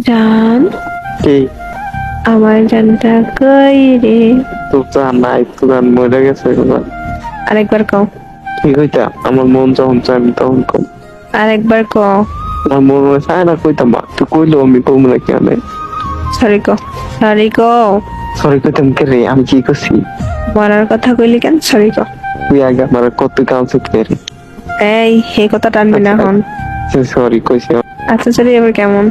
জান, কি আমার জানটা কই রে? তোর জান নাই, তোর জান মরে গেছে এবার। আরেকবার কও, কি কইতা? আমার মন যখন চাই আমি তখন কম। আরেকবার কও। আমার মন চায় না কইতাম, তুই কইলো আমি কম না কেন? সরি কও, সরি কও। সরি কইতাম কে রে? আমি কি করছি? মরার কথা কইলি কেন? সরি কও। তুই আগে আমার কত কাউন্সিল করে। এই কথা টানবি না হন। সরি কইছি। আচ্ছা সরি, এবার কেমন?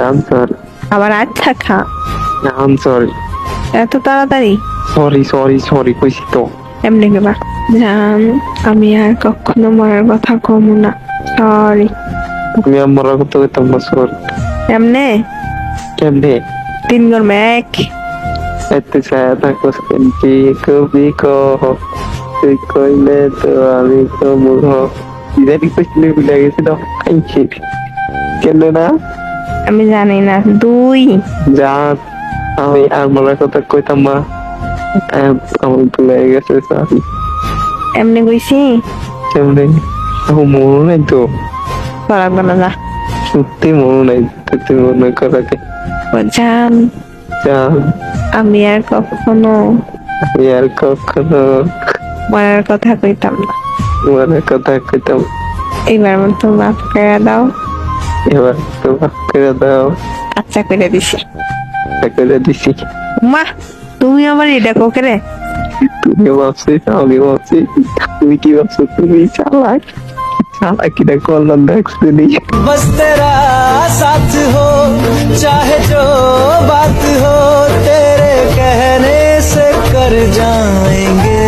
আম সরি, আবার আচ্ছা খা। আম সরি, এত তাড়াতাড়ি? সরি সরি সরি কইছি তো। এমনি কেবা জান, আমি আর কখনো মরার কথা কমু না। সরি। আমি আমার কত কইতাম না, সরি। এমনে কেমনে? 3 গরমে 1। এত ছায়া থাকো কি কবি কহ, তুই কইলে তো আমি তো মুখ ইদানি কইছিলে ভুলে গেছি তো। খাইছি কেন না? আমি জানি না। 2 জান, আমি আমার কথা কইতাম না, আমার ভুলে গেছে। সরি। এমনি কইছি। কেমনে? আমার মনে নাই তো, লাগবে না, যা। সত্যি মনে নাই। তুই মনে করাকে ও জান, জান, আমি আর কখনো আমি আর কখনো মরার কথা কইতাম না। মনে কথা কইতাম। এইবার মতো মাফ করে দাও। এবার তো মাফ করে দাও। আচ্ছা করে দিছি। করে দিছি। মা, তুমি আমার এটা কোকে রে? তুমি ভাবছি, আমি ভাবছি, তুমি কি ভাবছো? তুমি চালাক, চালাকিটা করলাম দেখছি নি। बस तेरा साथ हो चाहे जो बात हो तेरे कहने से कर जाएंगे